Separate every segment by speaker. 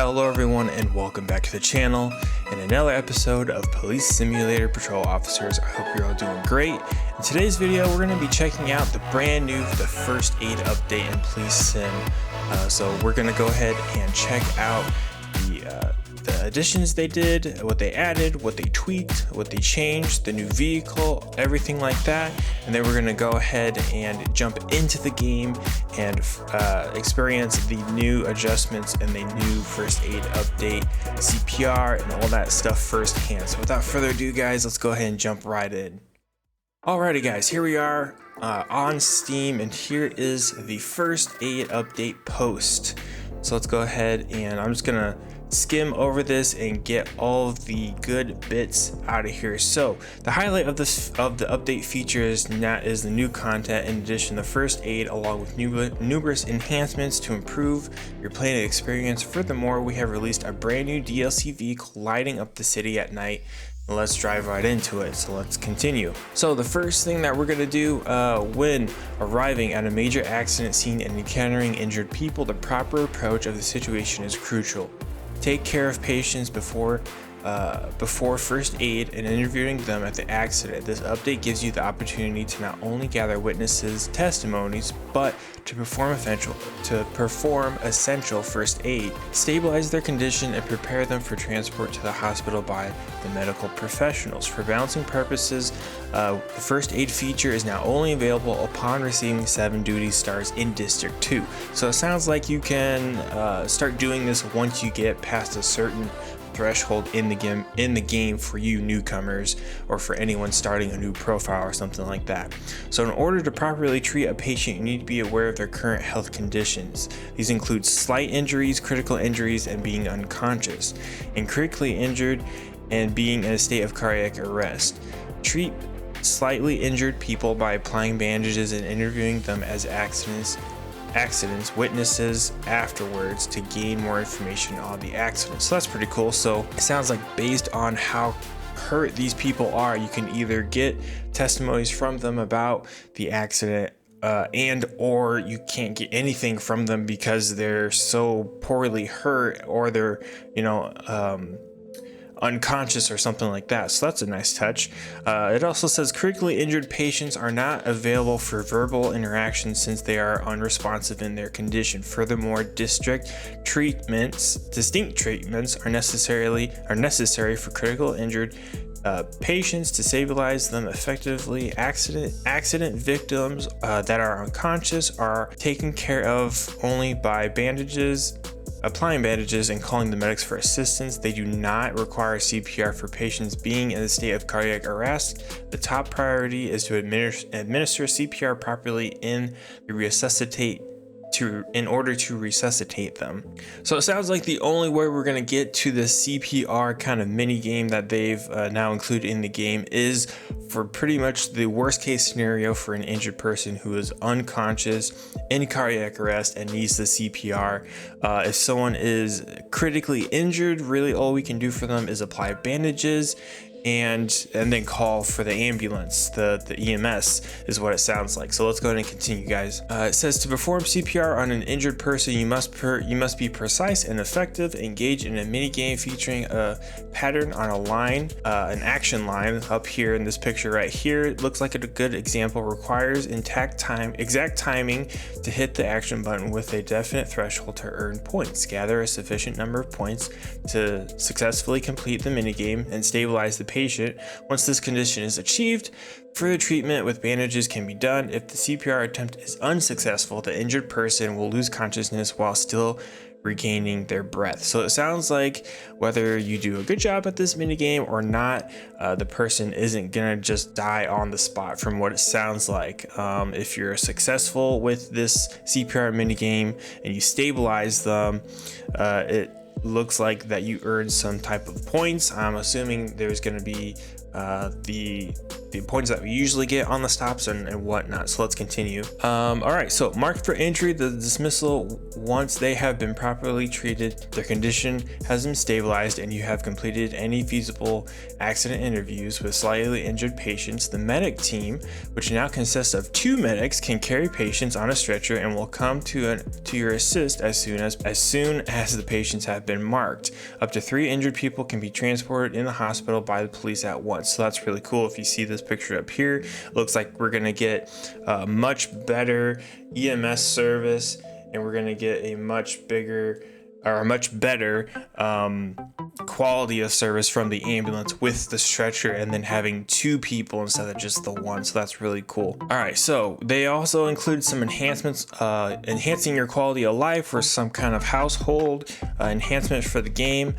Speaker 1: Hello everyone and welcome back to the channel in another episode of Police Simulator Patrol Officers. I hope you're all doing great. In today's video we're going to be checking out the brand new first aid update in Police Sim. So we're going to go ahead and check out the additions they did, what they added, what they tweaked, what they changed, the new vehicle, everything like that. And then we're going to go ahead and jump into the game and experience the new adjustments and the new first aid update, CPR, and all that stuff firsthand. So without further ado, guys, let's go ahead and jump right in. Alrighty guys, here we are on Steam, and here is the first aid update post. So let's go ahead and I'm just gonna skim over this and get all of the good bits out of here. So the highlight of the update features is the new content. In addition, the first aid along with numerous enhancements to improve your playing experience. Furthermore, we have released a brand new DLC vehicle lighting up the city at night. Let's drive right into it. So let's continue. So the first thing that we're going to do when arriving at a major accident scene and encountering injured people, the proper approach of the situation is crucial. Take care of patients before first aid and interviewing them at the accident. This update gives you the opportunity to not only gather witnesses' testimonies, but to perform essential first aid, stabilize their condition, and prepare them for transport to the hospital by the medical professionals. For balancing purposes, the first aid feature is now only available upon receiving 7 duty stars in District 2. So it sounds like you can start doing this once you get past a certain threshold in the game for you newcomers, or for anyone starting a new profile or something like that. So in order to properly treat a patient, you need to be aware of their current health conditions. These include slight injuries, critical injuries, and being unconscious, and critically injured and being in a state of cardiac arrest. Treat slightly injured people by applying bandages and interviewing them as accident witnesses afterwards to gain more information on the accident. So that's pretty cool. So it sounds like based on how hurt these people are, you can either get testimonies from them about the accident and or you can't get anything from them because they're so poorly hurt, or they're unconscious or something like that. So that's a nice touch. It also says critically injured patients are not available for verbal interaction since they are unresponsive in their condition. Furthermore, distinct treatments are necessary for critical injured patients to stabilize them effectively. Accident victims that are unconscious are taken care of only by applying bandages and calling the medics for assistance. They do not require CPR for patients being in a state of cardiac arrest. The top priority is to administer CPR properly in order to resuscitate them. So it sounds like the only way we're going to get to the CPR kind of mini game that they've now included in the game is for pretty much the worst case scenario for an injured person who is unconscious, in cardiac arrest, and needs the CPR. If someone is critically injured, really all we can do for them is apply bandages and then call for the ambulance. The EMS is what it sounds like. So let's go ahead and continue, guys. It says to perform CPR on an injured person, you must be precise and effective. Engage in a mini game featuring a pattern on a line, an action line up here in this picture right here. It looks like a good example. Requires exact timing to hit the action button with a definite threshold to earn points. Gather a sufficient number of points to successfully complete the minigame and stabilize the patient. Once this condition is achieved, further treatment with bandages can be done. If the CPR attempt is unsuccessful, the injured person will lose consciousness while still regaining their breath. So it sounds like whether you do a good job at this minigame or not, the person isn't gonna just die on the spot from what it sounds like. If you're successful with this CPR minigame and you stabilize them, it looks like that you earn some type of points. I'm assuming there's going to be the the points that we usually get on the stops and whatnot. So let's continue. All right, so marked for injury, the dismissal, once they have been properly treated, their condition has been stabilized, and you have completed any feasible accident interviews with slightly injured patients, the medic team, which now consists of 2 medics, can carry patients on a stretcher and will come to your assist as soon as the patients have been marked. Up to 3 injured people can be transported in the hospital by the police at once. So that's really cool. If you see this picture up here, it looks like we're gonna get a much better EMS service, and we're gonna get a much better quality of service from the ambulance with the stretcher, and then having 2 people instead of just the 1. So that's really cool. All right, so they also include some enhancements, enhancing your quality of life for some kind of household enhancement for the game.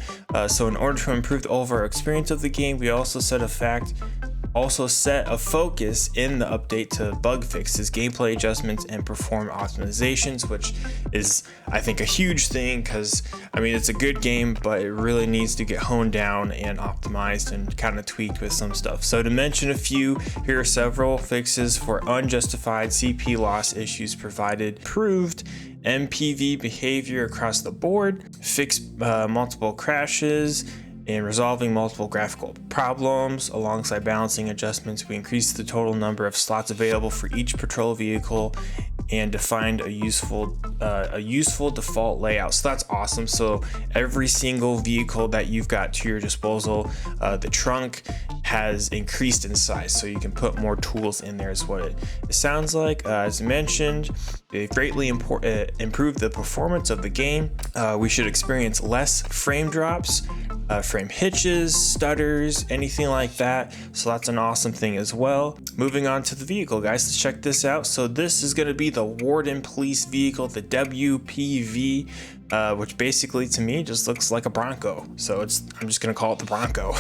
Speaker 1: So in order to improve the overall experience of the game, we also set a focus in the update to bug fixes, gameplay adjustments, and perform optimizations, which is, I think, a huge thing, because I mean, it's a good game, but it really needs to get honed down and optimized and kind of tweaked with some stuff. So to mention a few, here are several fixes for unjustified CP loss issues provided: improved MPV behavior across the board, fixed multiple crashes, and resolving multiple graphical problems. Alongside balancing adjustments, we increased the total number of slots available for each patrol vehicle and defined a useful default layout. So that's awesome. So every single vehicle that you've got to your disposal, the trunk has increased in size, so you can put more tools in there, is what it sounds like. As mentioned, they greatly improved the performance of the game. We should experience less frame drops, frame hitches, stutters, anything like that. So that's an awesome thing as well. Moving on to the vehicle, guys, let's check this out. So this is going to be the Warden Police Vehicle, the WPV, which basically to me just looks like a Bronco. So I'm just gonna call it the Bronco.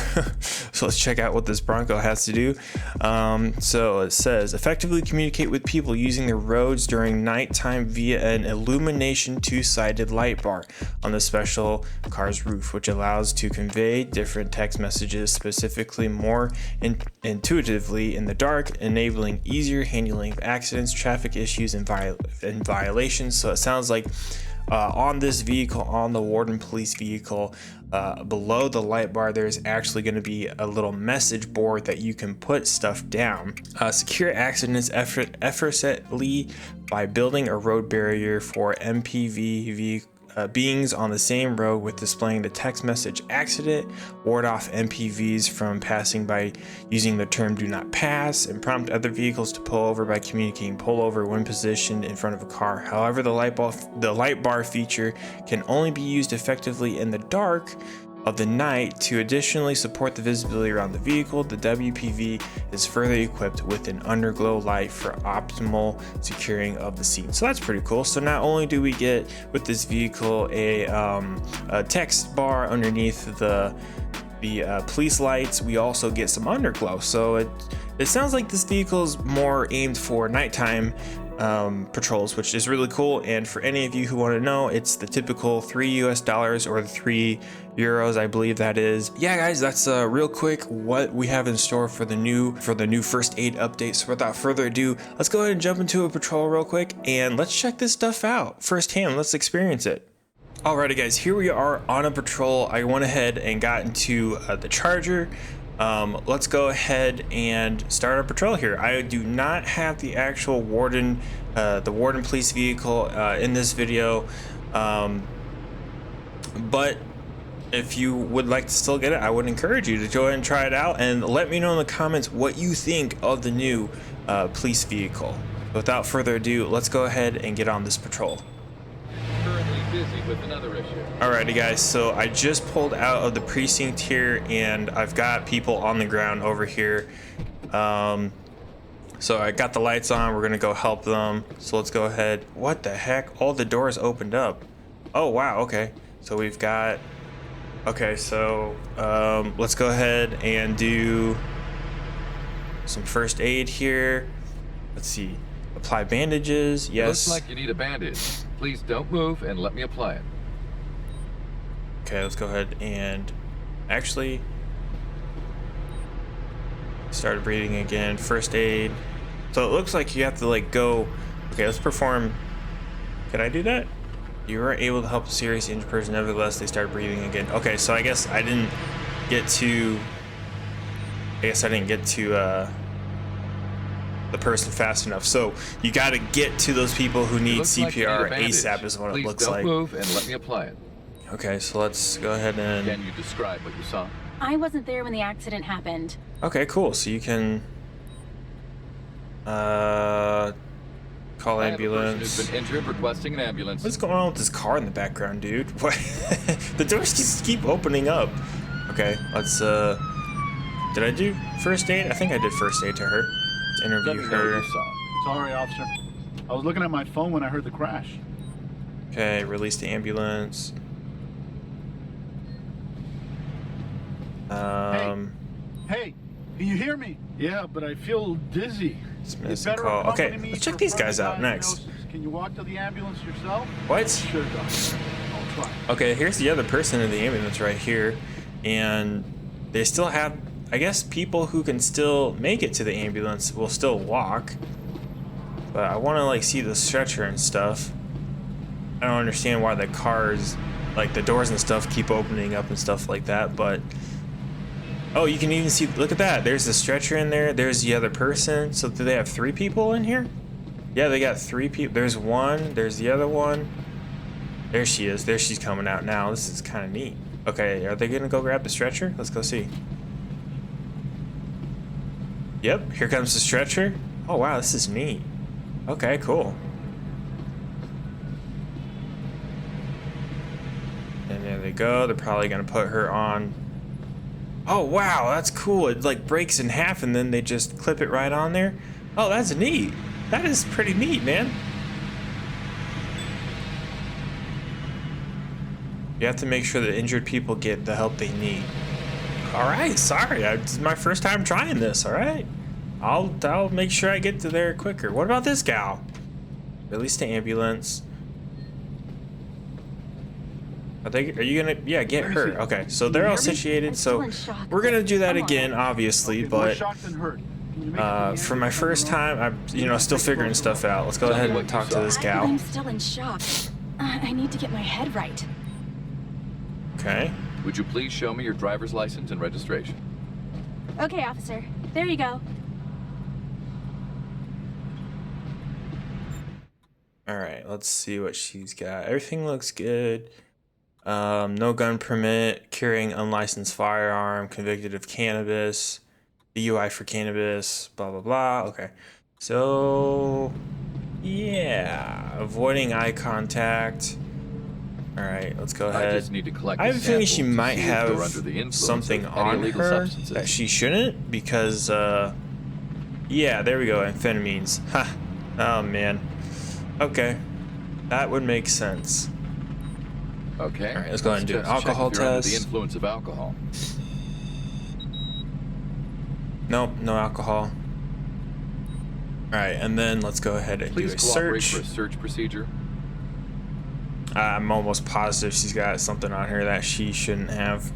Speaker 1: So let's check out what this Bronco has to do. So it says, effectively communicate with people using the roads during nighttime via an illumination 2-sided light bar on the special car's roof, which allows to convey different text messages specifically more intuitively in the dark, enabling easier handling of accidents, traffic issues, and violations. So it sounds like on this vehicle, on the Warden Police Vehicle, below the light bar, there's actually going to be a little message board that you can put stuff down. Secure accidents effortlessly by building a road barrier for MPV beings on the same road with displaying the text message accident, ward off MPVs from passing by using the term do not pass, and prompt other vehicles to pull over by communicating pull over when positioned in front of a car. However, the light bar feature can only be used effectively in the dark of the night. To additionally support the visibility around the vehicle, the WPV is further equipped with an underglow light for optimal securing of the scene. So that's pretty cool. So not only do we get with this vehicle a text bar underneath the police lights, we also get some underglow. So it sounds like this vehicle is more aimed for nighttime patrols, which is really cool. And for any of you who want to know, it's the typical $3 or the €3, I believe that is. Yeah, guys, that's real quick what we have in store for the new first aid update. So without further ado, let's go ahead and jump into a patrol real quick and let's check this stuff out firsthand. Let's experience it. Alrighty, guys, here we are on a patrol. I went ahead and got into the Charger. Let's go ahead and start our patrol here. I do not have the actual Warden Police Vehicle in this video, but if you would like to still get it, I would encourage you to go ahead and try it out and let me know in the comments what you think of the new police vehicle. Without further ado, let's go ahead and get on this patrol.
Speaker 2: Busy with another issue.
Speaker 1: Alrighty, guys, so I just pulled out of the precinct here and I've got people on the ground over here. So I got the lights on. We're gonna go help them. So let's go ahead. What the heck? All the doors opened up. Oh wow, okay. So we've got, okay, so let's go ahead and do some first aid here. Let's see. Apply bandages. Yes.
Speaker 2: Looks like you need a bandage. Please don't move and let me apply it.
Speaker 1: Okay, let's go ahead and actually, Started breathing again. First aid. So it looks like you have to like go. Okay, let's perform. Could I do that? You were able to help a seriously injured person. Nevertheless, they started breathing again. Okay, so I guess I didn't get to. The person fast enough. So you got to get to those people who need CPR ASAP is what it looks like.
Speaker 2: Please don't move and let me apply it.
Speaker 1: Okay, so let's go ahead and...
Speaker 2: Can you describe what you saw?
Speaker 3: I wasn't there when the accident happened.
Speaker 1: Okay, cool. So you can call ambulance.
Speaker 2: Who's been injured, requesting an ambulance.
Speaker 1: What's going on with this car in the background, dude? What? The doors just keep opening up. Okay, let's did I do first aid? I think I did first aid to her. Let's interview her.
Speaker 4: Sorry, officer. I was looking at my phone when I heard the crash.
Speaker 1: Okay, release the ambulance.
Speaker 4: Hey, can you hear me? Yeah, but I feel dizzy.
Speaker 1: Dismiss and call. Okay, let's check these guys out next.
Speaker 4: Can you walk to the ambulance yourself?
Speaker 1: What?
Speaker 4: Sure, doctor. I'll try.
Speaker 1: Okay, here's the other person in the ambulance right here, and they still have, I guess, people who can still make it to the ambulance will still walk, but I want to like see the stretcher and stuff. I don't understand why the cars, like the doors and stuff, keep opening up and stuff like that, but oh, you can even see, look at that, there's the stretcher in there, there's the other person. So do they have 3 people in here? Yeah, they got 3 people. There's one, there's the other one. There she is. There she's coming out now. This is kind of neat. Okay, are they gonna go grab the stretcher? Let's go see. Yep, here comes the stretcher. Oh wow, this is neat. Okay, cool. And there they go. They're probably gonna put her on. Oh wow, that's cool. It like breaks in half and then they just clip it right on there. Oh, that's neat. That is pretty neat, man. You have to make sure that injured people get the help they need. All right, sorry, it's my first time trying this. All right, I'll make sure I get to there quicker. What about this gal? Release the ambulance. Are you gonna? Yeah, get her. Okay, so they're all situated. So we're gonna do that again, obviously. But for my first time, I'm still figuring stuff out. Let's go ahead and talk to this gal.
Speaker 3: I'm still in shock. I need to get my head right.
Speaker 1: Okay.
Speaker 2: Would you please show me your driver's license and registration?
Speaker 3: Okay, officer. There you go.
Speaker 1: All right, let's see what she's got. Everything looks good. No gun permit, carrying unlicensed firearm, convicted of cannabis, DUI for cannabis, blah, blah, blah. Okay. So, yeah, avoiding eye contact. All right, let's go ahead.
Speaker 2: I just need to collect
Speaker 1: I have a feeling she might have
Speaker 2: something
Speaker 1: something on her that she shouldn't because, yeah, there we go, amphetamines. Ha, oh man. Okay, that would make sense.
Speaker 2: Okay.
Speaker 1: All right, let's go ahead and do an alcohol test.
Speaker 2: The influence of alcohol.
Speaker 1: Nope, no alcohol. All right, and then let's go ahead and do a
Speaker 2: cooperate
Speaker 1: search.
Speaker 2: For a search procedure.
Speaker 1: I'm almost positive she's got something on her that she shouldn't have.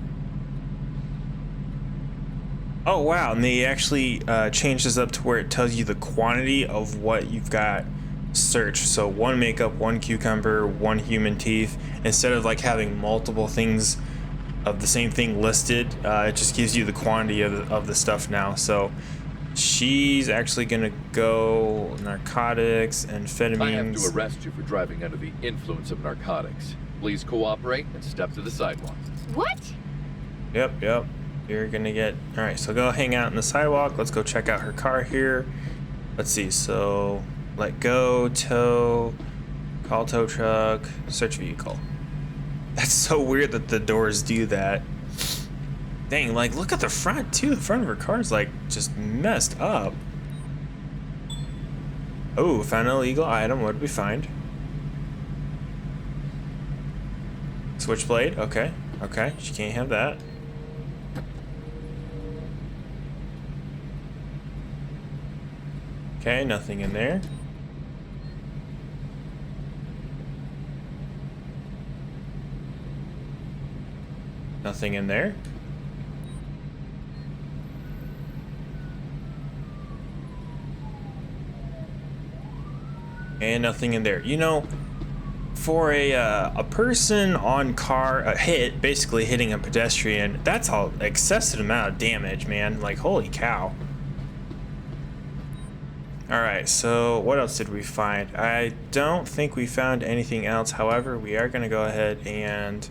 Speaker 1: Oh wow, and they actually changed this up to where it tells you the quantity of what you've got searched. So 1 makeup, 1 cucumber, 1 human teeth. Instead of like having multiple things of the same thing listed, it just gives you the quantity of the stuff now. So she's actually gonna go narcotics, amphetamines.
Speaker 2: I have to arrest you for driving under the influence of narcotics. Please cooperate and step to the sidewalk.
Speaker 3: What?
Speaker 1: Yep. You're gonna get... Alright, so go hang out in the sidewalk. Let's go check out her car here. Let's see, so... Let go, tow, call tow truck, search vehicle. That's so weird that the doors do that. Dang, like, look at the front, too. The front of her car is, like, just messed up. Oh, found an illegal item. What did we find? Switchblade. Okay. She can't have that. Okay, nothing in there. Nothing in there. And nothing in there. You know, for a person on car, a hit, basically hitting a pedestrian, that's an excessive amount of damage, man. Like, holy cow. Alright, so what else did we find? I don't think we found anything else. However, we are going to go ahead and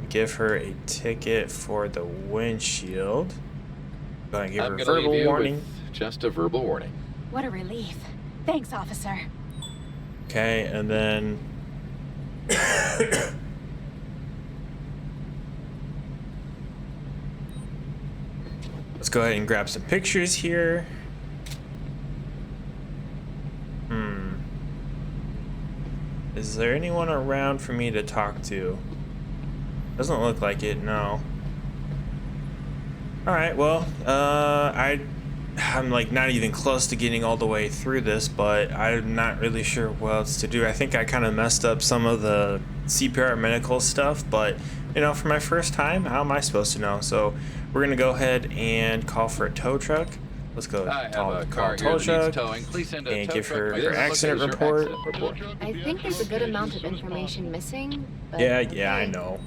Speaker 1: give her a ticket for the windshield. Go ahead and give her a verbal warning.
Speaker 2: Just a verbal warning.
Speaker 3: What a relief. Thanks, officer.
Speaker 1: Okay, and then let's go ahead and grab some pictures here. Is there anyone around for me to talk to? Doesn't look like it, no. Alright, well, I'm like not even close to getting all the way through this, but I'm not really sure what else to do. I think I kind of messed up some of the CPR medical stuff, but you know, for my first time, how am I supposed to know? So we're gonna go ahead and call for a tow truck. Let's go call a tow truck and give her her accident report.
Speaker 5: I think there's a good amount of information missing. But
Speaker 1: Yeah, I know.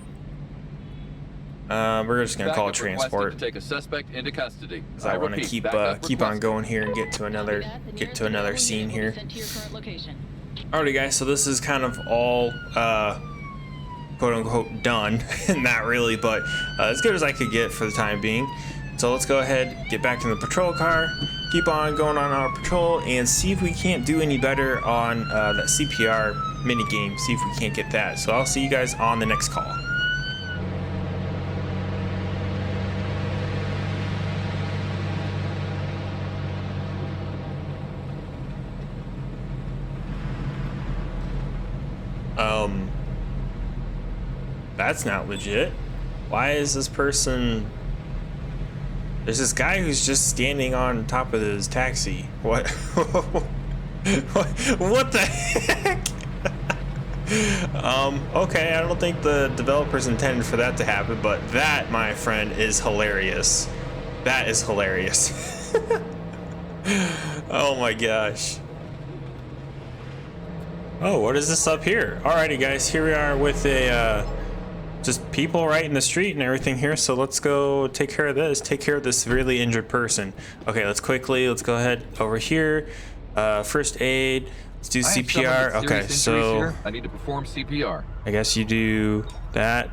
Speaker 1: We're just gonna call it transport.
Speaker 2: To take a suspect into custody.
Speaker 1: Cause I want to keep on going here and get to another scene here. Alrighty, guys. So this is kind of all quote unquote done. Not really, but as good as I could get for the time being. So let's go ahead, get back in the patrol car, keep on going on our patrol, and see if we can't do any better on that CPR mini game. See if we can't get that. So I'll see you guys on the next call. That's not legit. Why is this person... There's this guy who's just standing on top of his taxi. What? What the heck? Okay, I don't think the developers intended for that to happen, but that, my friend, is hilarious. That is hilarious. Oh my gosh. Oh, what is this up here? Alrighty, guys, here we are with a just people right in the street and everything here. So let's go take care of this. Take care of this severely injured person. Okay, let's go ahead over here. First aid. Let's do CPR. Okay, so
Speaker 2: I need to perform CPR.
Speaker 1: I guess you do that.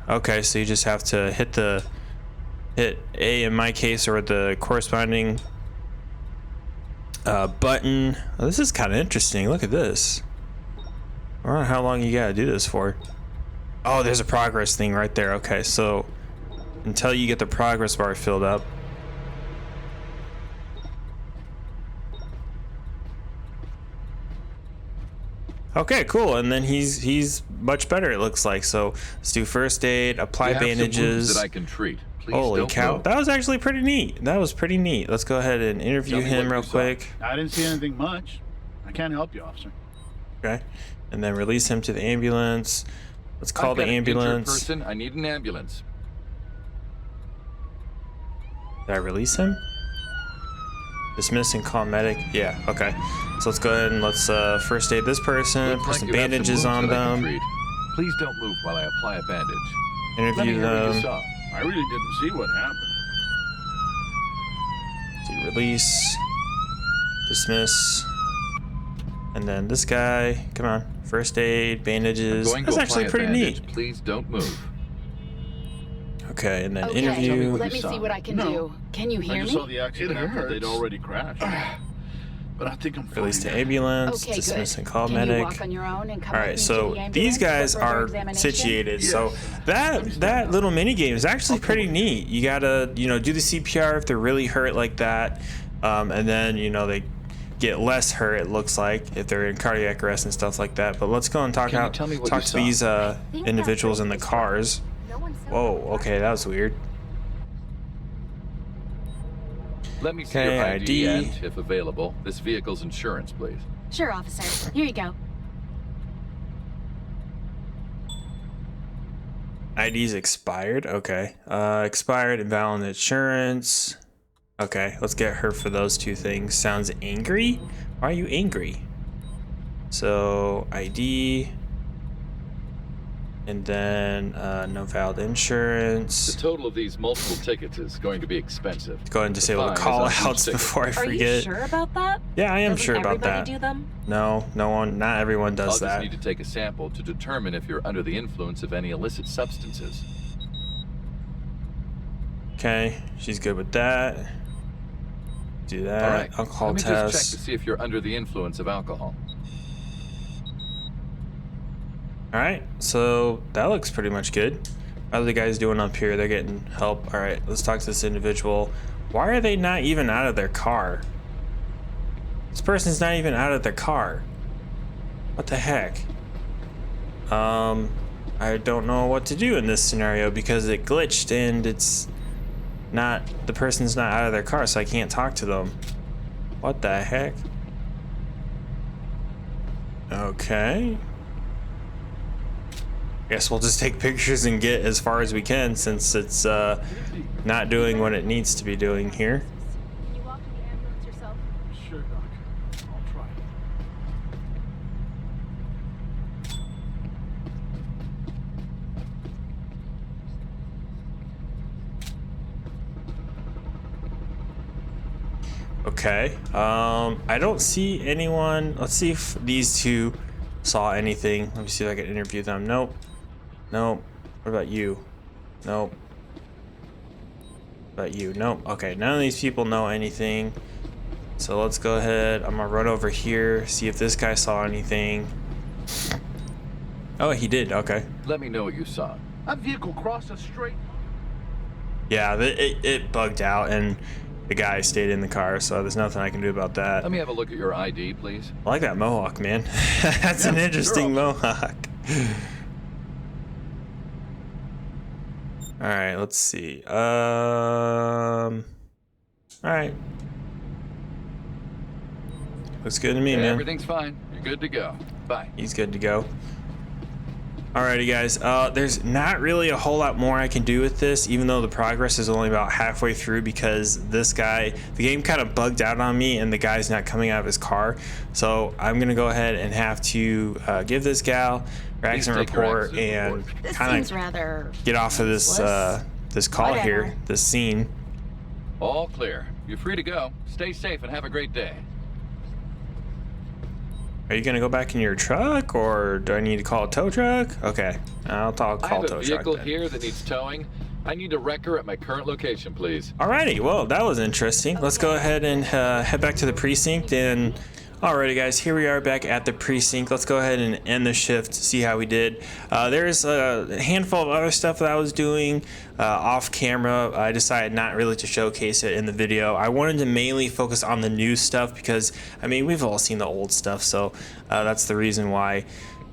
Speaker 1: Okay, so you just have to hit A in my case, or the corresponding button. Oh, this is kind of interesting. Look at this. I don't know how long you gotta do this for. Oh, there's a progress thing right there. Okay, so until you get the progress bar filled up. Okay, cool. And then he's much better, it looks like. So let's do first aid, apply bandages.
Speaker 2: That I can treat. Please.
Speaker 1: Holy cow, that was actually pretty neat. That was pretty neat. Let's go ahead and interview him real quick.
Speaker 4: I didn't see anything much. I can't help you, officer.
Speaker 1: Okay, and then release him to the ambulance. Let's call the ambulance.
Speaker 2: Person, I need an ambulance.
Speaker 1: Did I release him? Dismiss and call medic. Yeah, okay. So let's go ahead and let's first aid this person. Put some bandages on them.
Speaker 2: Please don't move while I apply a bandage.
Speaker 1: Interview them.
Speaker 4: I really didn't see what happened.
Speaker 1: Do release. Dismiss. And then this guy. Come on. First aid, bandages. That's actually pretty neat.
Speaker 2: Please don't move.
Speaker 1: Okay, and then interview.
Speaker 3: Let me see what I can do. Can you hear me?
Speaker 4: I just saw the accident after they'd already crashed. But I think I'm fine.
Speaker 1: Release to ambulance,
Speaker 3: Okay,
Speaker 1: dismiss
Speaker 3: good.
Speaker 1: and call
Speaker 3: Can
Speaker 1: medic.
Speaker 3: You walk on your own and come
Speaker 1: All
Speaker 3: with
Speaker 1: right,
Speaker 3: me
Speaker 1: so
Speaker 3: to the
Speaker 1: these
Speaker 3: ambulance
Speaker 1: guys
Speaker 3: for further
Speaker 1: are
Speaker 3: examination?
Speaker 1: situated.
Speaker 4: Yes.
Speaker 1: So that little mini game is actually pretty neat. You gotta do the CPR if they're really hurt like that, and then they get less hurt. It looks like if they're in cardiac arrest and stuff like that. But let's go and talk to these individuals in the cars. Whoa, okay, that was weird.
Speaker 2: Let me see your ID and, if available, this vehicle's insurance, please.
Speaker 3: Sure, officer. Here you go.
Speaker 1: ID's expired. Okay. Expired, invalid insurance. Okay, let's get her for those two things. Sounds angry. Why are you angry? So ID, and then no valid
Speaker 2: The
Speaker 1: insurance.
Speaker 2: total of these multiple tickets is going to be expensive.
Speaker 1: Go ahead and disable the
Speaker 2: fine is
Speaker 1: call
Speaker 2: on each
Speaker 1: outs
Speaker 2: ticket.
Speaker 1: before I
Speaker 3: Are
Speaker 1: forget.
Speaker 3: you sure about that?
Speaker 1: Yeah, I am
Speaker 3: Doesn't
Speaker 1: sure about
Speaker 3: everybody
Speaker 1: that.
Speaker 3: do them?
Speaker 1: No, no one, not everyone
Speaker 2: I'll
Speaker 1: does
Speaker 2: just
Speaker 1: that.
Speaker 2: need to take a sample to determine if you're under the influence of any illicit substances.
Speaker 1: Okay, she's good with that. Do that.
Speaker 2: All right.
Speaker 1: Alcohol
Speaker 2: Let me just check
Speaker 1: test.
Speaker 2: to see if you're under the influence of alcohol.
Speaker 1: All right, so that looks pretty much good. How are the guys doing up here? They're getting help. All right, let's talk to this individual. Why are they not even out of their car? This person's not even out of their car. What the heck? I don't know what to do in this scenario because it glitched and it's not, the person's not out of their car, so I can't talk to them. What the heck? Okay. Guess we'll just take pictures and get as far as we can since it's not doing what it needs to be doing here.
Speaker 3: Can you walk to the ambulance yourself?
Speaker 4: Sure, Doc. I'll try.
Speaker 1: Okay. I don't see anyone. Let's see if these two saw anything. Let me see if I can interview them. Nope. Nope. What about you? Nope. What about you? Nope. Okay, none of these people know anything. So let's go ahead. I'm gonna run over here, see if this guy saw anything. Oh, he did. Okay.
Speaker 2: Let me know what you saw.
Speaker 4: That vehicle crossed us straight.
Speaker 1: Yeah, it bugged out and the guy stayed in the car, so there's nothing I can do about that.
Speaker 2: Let me have a look at your ID, please.
Speaker 1: I like that mohawk, man. That's an interesting mohawk. All right, let's see. All right. Looks good to me,
Speaker 2: Yeah,
Speaker 1: man.
Speaker 2: everything's fine. You're good to go. Bye.
Speaker 1: He's good to go. Alrighty, guys. There's not really a whole lot more I can do with this, even though the progress is only about halfway through because this guy, the game kind of bugged out on me and the guy's not coming out of his car. So I'm gonna go ahead and have to give this gal her accident
Speaker 2: take your
Speaker 1: report
Speaker 2: accident
Speaker 1: and
Speaker 2: report.
Speaker 3: This
Speaker 1: kind
Speaker 3: seems
Speaker 1: of
Speaker 3: rather
Speaker 1: get off of this
Speaker 3: useless.
Speaker 1: this call here,
Speaker 3: Whatever.
Speaker 1: this scene.
Speaker 2: All clear. You're free to go. Stay safe and have a great day.
Speaker 1: Are you gonna go back in your truck, or do I need to call a tow truck? Okay, I'll call
Speaker 2: I have
Speaker 1: a tow
Speaker 2: a
Speaker 1: truck
Speaker 2: vehicle
Speaker 1: then.
Speaker 2: here that needs towing. I need a wrecker at my current location, please.
Speaker 1: Alrighty, well, that was interesting. Let's go ahead and head back to the precinct. And alrighty, guys, here we are back at the precinct. Let's go ahead and end the shift, see how we did. There's a handful of other stuff that I was doing off camera. I decided not really to showcase it in the video. I wanted to mainly focus on the new stuff because, I mean, we've all seen the old stuff, so that's the reason why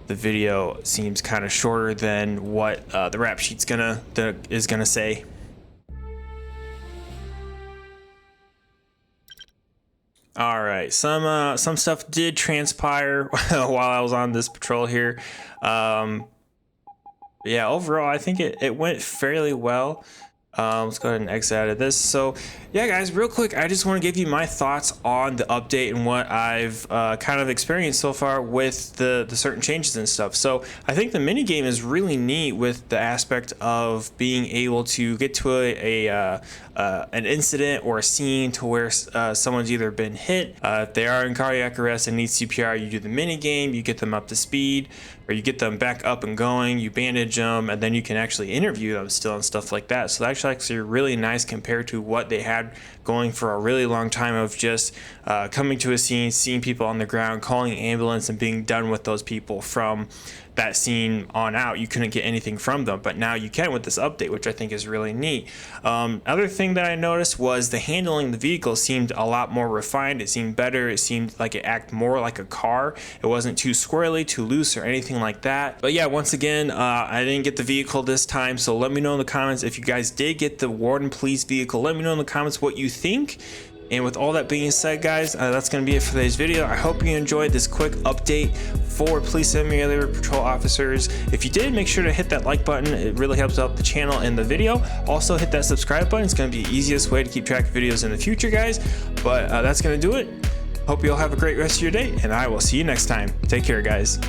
Speaker 1: the video seems kind of shorter than what the rap sheet's is gonna say. All right, some stuff did transpire while I was on this patrol here. Yeah, overall, I think it went fairly well. Let's go ahead and exit out of this. So yeah, guys, real quick, I just want to give you my thoughts on the update and what I've kind of experienced so far with the certain changes and stuff. So I think the mini game is really neat with the aspect of being able to get to an incident or a scene to where someone's either been hit, if they are in cardiac arrest and need CPR, you do the mini game, you get them up to speed, or you get them back up and going, you bandage them, and then you can actually interview them still and stuff like that. So that's actually really nice compared to what they had going for a really long time of just coming to a scene, seeing people on the ground, calling an ambulance, and being done with those people from that scene on out. You couldn't get anything from them, but now you can with this update, which I think is really neat. Other thing that I noticed was the handling of the vehicle seemed a lot more refined. It seemed better. It seemed like it acted more like a car. It wasn't too squirrely, too loose, or anything like that. But yeah, once again, I didn't get the vehicle this time, so let me know in the comments if you guys did get the Warden Police vehicle. Let me know in the comments what you think. And with all that being said, guys, that's going to be it for today's video. I hope you enjoyed this quick update for Police Simulator Patrol Officers. If you did, make sure to hit that like button. It really helps out the channel and the video. Also, hit that subscribe button. It's going to be the easiest way to keep track of videos in the future, guys. But that's going to do it. Hope you all have a great rest of your day, and I will see you next time. Take care, guys.